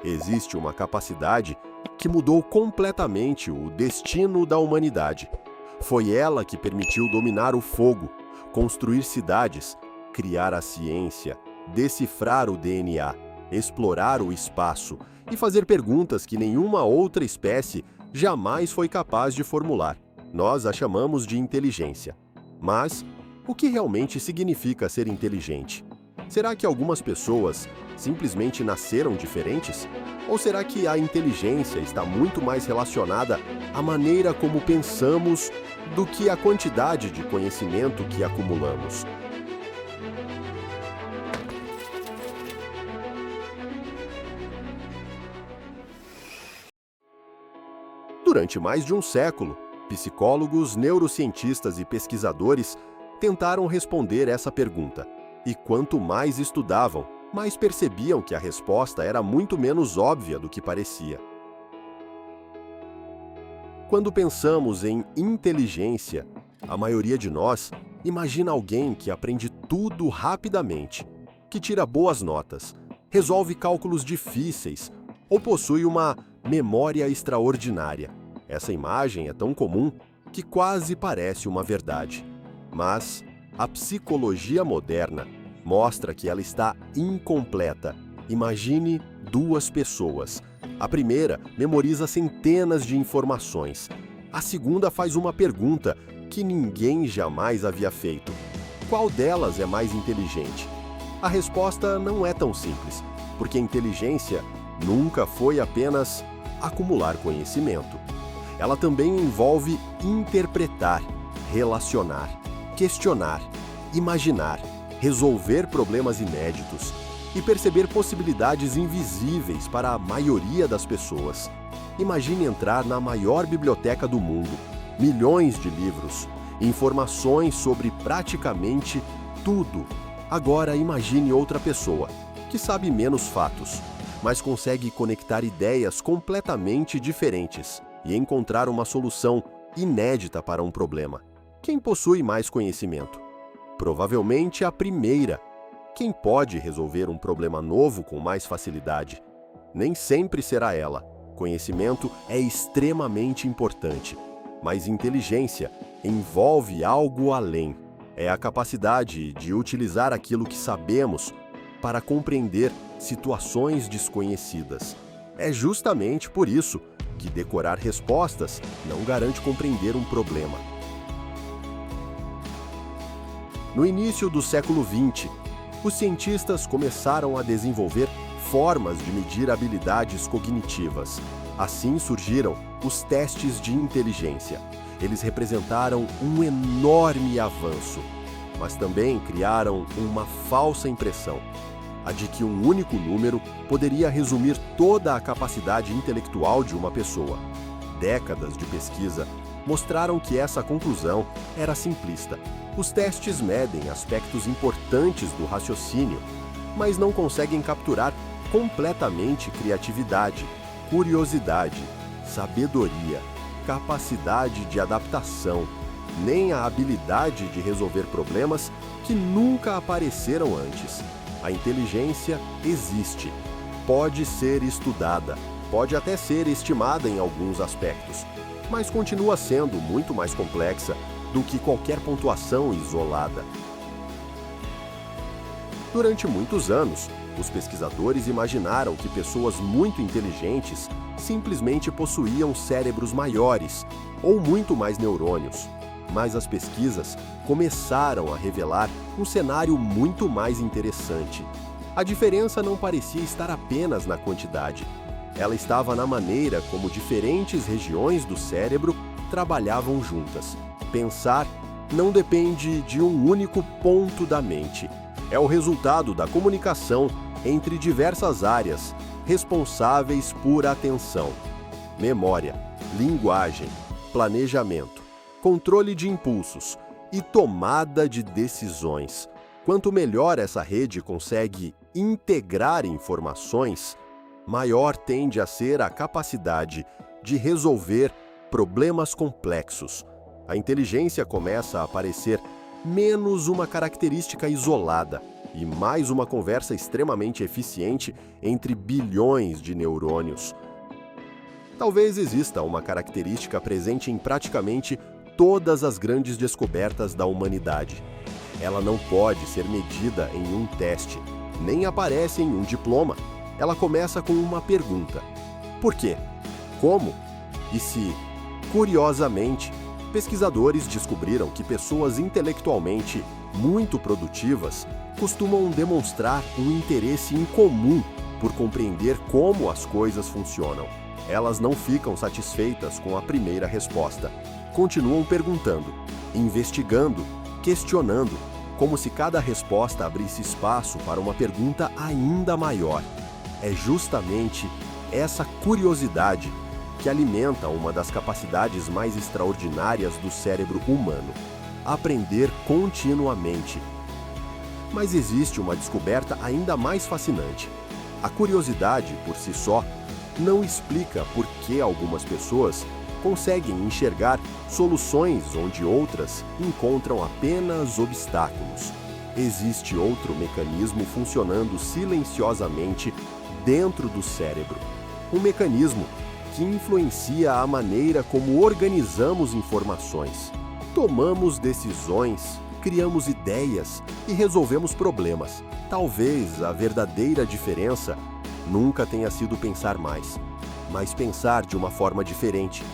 Existe uma capacidade que mudou completamente o destino da humanidade. Foi ela que permitiu dominar o fogo, construir cidades, criar a ciência, decifrar o DNA, explorar o espaço e fazer perguntas que nenhuma outra espécie jamais foi capaz de formular. Nós a chamamos de inteligência. Mas o que realmente significa ser inteligente? Será que algumas pessoas simplesmente nasceram diferentes? Ou será que a inteligência está muito mais relacionada à maneira como pensamos do que à quantidade de conhecimento que acumulamos? Durante mais de um século, psicólogos, neurocientistas e pesquisadores tentaram responder essa pergunta. E quanto mais estudavam, mais percebiam que a resposta era muito menos óbvia do que parecia. Quando pensamos em inteligência, a maioria de nós imagina alguém que aprende tudo rapidamente, que tira boas notas, resolve cálculos difíceis ou possui uma memória extraordinária. Essa imagem é tão comum que quase parece uma verdade. Mas a psicologia moderna mostra que ela está incompleta. Imagine duas pessoas. A primeira memoriza centenas de informações. A segunda faz uma pergunta que ninguém jamais havia feito. Qual delas é mais inteligente? A resposta não é tão simples, porque inteligência nunca foi apenas acumular conhecimento. Ela também envolve interpretar, relacionar, questionar, imaginar, resolver problemas inéditos e perceber possibilidades invisíveis para a maioria das pessoas. Imagine entrar na maior biblioteca do mundo, milhões de livros, informações sobre praticamente tudo. Agora imagine outra pessoa, que sabe menos fatos, mas consegue conectar ideias completamente diferentes e encontrar uma solução inédita para um problema. Quem possui mais conhecimento? Provavelmente a primeira. Quem pode resolver um problema novo com mais facilidade? Nem sempre será ela. Conhecimento é extremamente importante, mas inteligência envolve algo além. É a capacidade de utilizar aquilo que sabemos para compreender situações desconhecidas. É justamente por isso que decorar respostas não garante compreender um problema. No início do século XX, os cientistas começaram a desenvolver formas de medir habilidades cognitivas. Assim surgiram os testes de inteligência. Eles representaram um enorme avanço, mas também criaram uma falsa impressão, a de que um único número poderia resumir toda a capacidade intelectual de uma pessoa. Décadas de pesquisa mostraram que essa conclusão era simplista. Os testes medem aspectos importantes do raciocínio, mas não conseguem capturar completamente criatividade, curiosidade, sabedoria, capacidade de adaptação, nem a habilidade de resolver problemas que nunca apareceram antes. A inteligência existe, pode ser estudada, pode até ser estimada em alguns aspectos, mas continua sendo muito mais complexa do que qualquer pontuação isolada. Durante muitos anos, os pesquisadores imaginaram que pessoas muito inteligentes simplesmente possuíam cérebros maiores ou muito mais neurônios. Mas as pesquisas começaram a revelar um cenário muito mais interessante. A diferença não parecia estar apenas na quantidade. Ela estava na maneira como diferentes regiões do cérebro trabalhavam juntas. Pensar não depende de um único ponto da mente. É o resultado da comunicação entre diversas áreas responsáveis por atenção, memória, linguagem, planejamento, controle de impulsos e tomada de decisões. Quanto melhor essa rede consegue integrar informações, maior tende a ser a capacidade de resolver problemas complexos. A inteligência começa a parecer menos uma característica isolada e mais uma conversa extremamente eficiente entre bilhões de neurônios. Talvez exista uma característica presente em praticamente todas as grandes descobertas da humanidade. Ela não pode ser medida em um teste, nem aparece em um diploma. Ela começa com uma pergunta: por quê? Como? E se, curiosamente, pesquisadores descobriram que pessoas intelectualmente muito produtivas costumam demonstrar um interesse incomum por compreender como as coisas funcionam. Elas não ficam satisfeitas com a primeira resposta. Continuam perguntando, investigando, questionando, como se cada resposta abrisse espaço para uma pergunta ainda maior. É justamente essa curiosidade que alimenta uma das capacidades mais extraordinárias do cérebro humano: aprender continuamente. Mas existe uma descoberta ainda mais fascinante. A curiosidade, por si só, não explica por que algumas pessoas conseguem enxergar soluções onde outras encontram apenas obstáculos. Existe outro mecanismo funcionando silenciosamente dentro do cérebro. Um mecanismo que influencia a maneira como organizamos informações. Tomamos decisões, criamos ideias e resolvemos problemas. Talvez a verdadeira diferença nunca tenha sido pensar mais, mas pensar de uma forma diferente.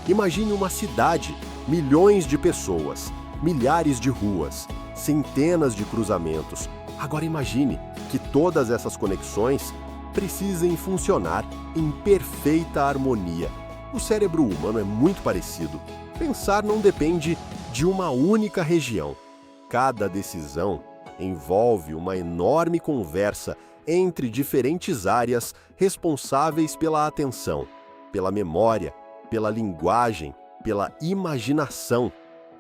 Imagine uma cidade, milhões de pessoas, milhares de ruas, centenas de cruzamentos. Agora imagine que todas essas conexões precisem funcionar em perfeita harmonia. O cérebro humano é muito parecido. Pensar não depende de uma única região. Cada decisão envolve uma enorme conversa entre diferentes áreas responsáveis pela atenção, pela memória, pela linguagem, pela imaginação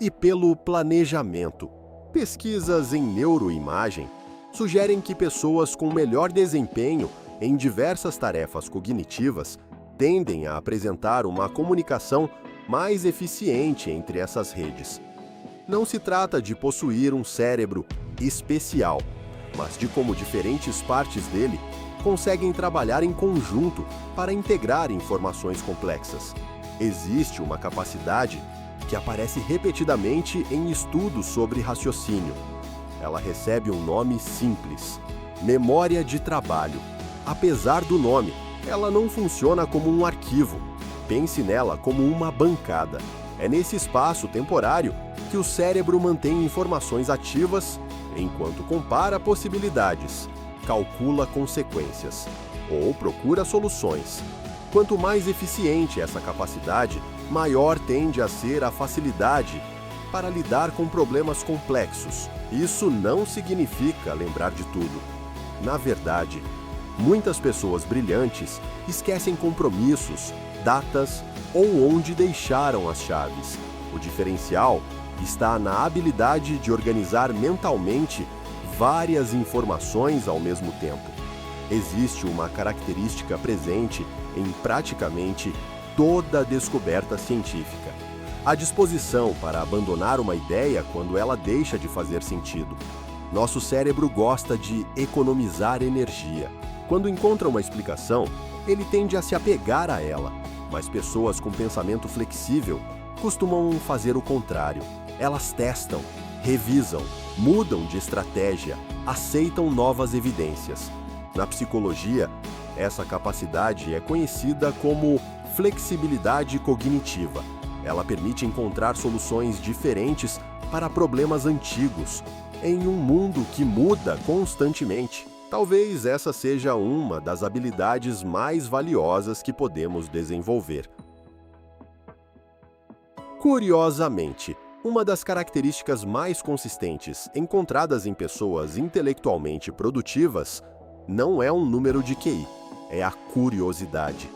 e pelo planejamento. Pesquisas em neuroimagem sugerem que pessoas com melhor desempenho em diversas tarefas cognitivas tendem a apresentar uma comunicação mais eficiente entre essas redes. Não se trata de possuir um cérebro especial, mas de como diferentes partes dele conseguem trabalhar em conjunto para integrar informações complexas. Existe uma capacidade que aparece repetidamente em estudos sobre raciocínio. Ela recebe um nome simples: memória de trabalho. Apesar do nome, ela não funciona como um arquivo. Pense nela como uma bancada. É nesse espaço temporário que o cérebro mantém informações ativas enquanto compara possibilidades, calcula consequências ou procura soluções. Quanto mais eficiente essa capacidade, maior tende a ser a facilidade para lidar com problemas complexos. Isso não significa lembrar de tudo. Na verdade, muitas pessoas brilhantes esquecem compromissos, datas ou onde deixaram as chaves. O diferencial está na habilidade de organizar mentalmente várias informações ao mesmo tempo. Existe uma característica presente em praticamente toda descoberta científica: a disposição para abandonar uma ideia quando ela deixa de fazer sentido. Nosso cérebro gosta de economizar energia. Quando encontra uma explicação, ele tende a se apegar a ela, mas pessoas com pensamento flexível costumam fazer o contrário. Elas testam, revisam, mudam de estratégia, aceitam novas evidências. Na psicologia, essa capacidade é conhecida como flexibilidade cognitiva. Ela permite encontrar soluções diferentes para problemas antigos, em um mundo que muda constantemente. Talvez essa seja uma das habilidades mais valiosas que podemos desenvolver. Curiosamente, uma das características mais consistentes encontradas em pessoas intelectualmente produtivas não é um número de QI, é a curiosidade.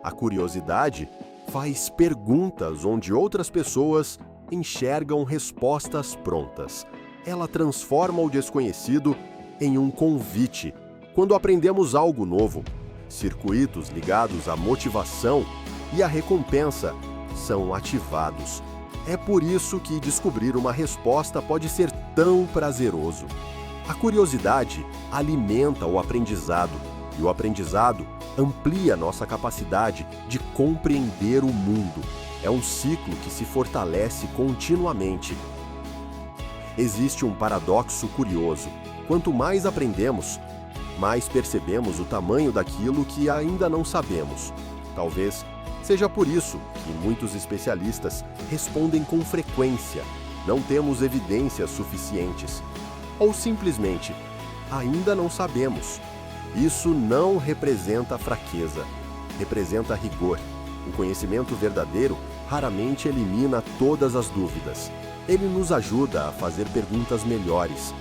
A curiosidade faz perguntas onde outras pessoas enxergam respostas prontas. Ela transforma o desconhecido em um convite. Quando aprendemos algo novo, circuitos ligados à motivação e à recompensa são ativados. É por isso que descobrir uma resposta pode ser tão prazeroso. A curiosidade alimenta o aprendizado, e o aprendizado amplia nossa capacidade de compreender o mundo. É um ciclo que se fortalece continuamente. Existe um paradoxo curioso. Quanto mais aprendemos, mais percebemos o tamanho daquilo que ainda não sabemos. Talvez seja por isso que muitos especialistas respondem com frequência: não temos evidências suficientes. Ou simplesmente, ainda não sabemos. Isso não representa fraqueza, representa rigor. O conhecimento verdadeiro raramente elimina todas as dúvidas. Ele nos ajuda a fazer perguntas melhores.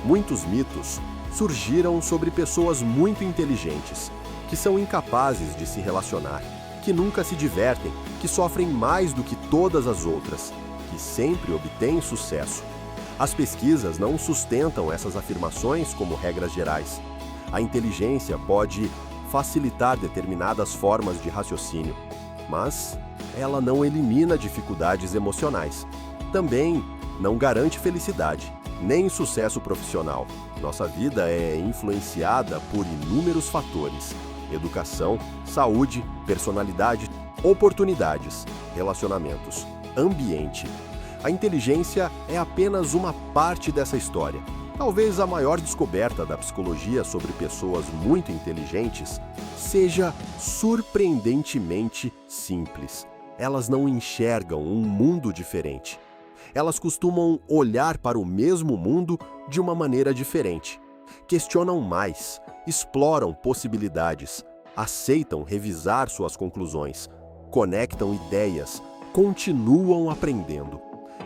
Muitos mitos surgiram sobre pessoas muito inteligentes, que são incapazes de se relacionar, que nunca se divertem, que sofrem mais do que todas as outras, que sempre obtêm sucesso. As pesquisas não sustentam essas afirmações como regras gerais. A inteligência pode facilitar determinadas formas de raciocínio, mas ela não elimina dificuldades emocionais. Também não garante felicidade, nem sucesso profissional. Nossa vida é influenciada por inúmeros fatores: educação, saúde, personalidade, oportunidades, relacionamentos, ambiente. A inteligência é apenas uma parte dessa história. Talvez a maior descoberta da psicologia sobre pessoas muito inteligentes seja surpreendentemente simples. Elas não enxergam um mundo diferente. Elas costumam olhar para o mesmo mundo de uma maneira diferente. Questionam mais, exploram possibilidades, aceitam revisar suas conclusões, conectam ideias, continuam aprendendo.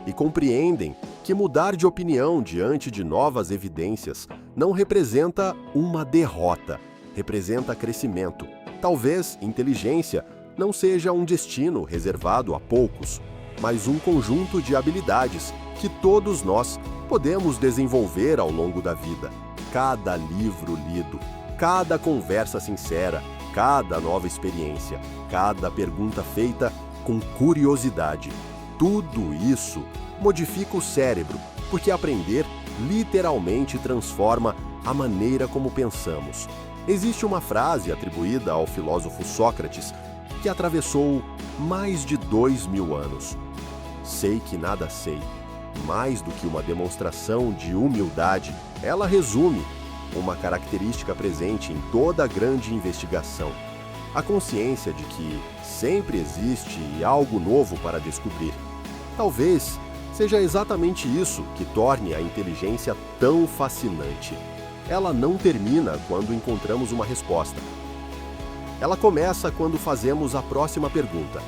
E compreendem que mudar de opinião diante de novas evidências não representa uma derrota, representa crescimento. Talvez inteligência não seja um destino reservado a poucos, mas um conjunto de habilidades que todos nós podemos desenvolver ao longo da vida. Cada livro lido, cada conversa sincera, cada nova experiência, cada pergunta feita com curiosidade. Tudo isso modifica o cérebro, porque aprender literalmente transforma a maneira como pensamos. Existe uma frase atribuída ao filósofo Sócrates que atravessou mais de 2000 anos. Sei que nada sei. Mais do que uma demonstração de humildade, ela resume uma característica presente em toda grande investigação: a consciência de que sempre existe algo novo para descobrir. Talvez seja exatamente isso que torne a inteligência tão fascinante. Ela não termina quando encontramos uma resposta. Ela começa quando fazemos a próxima pergunta.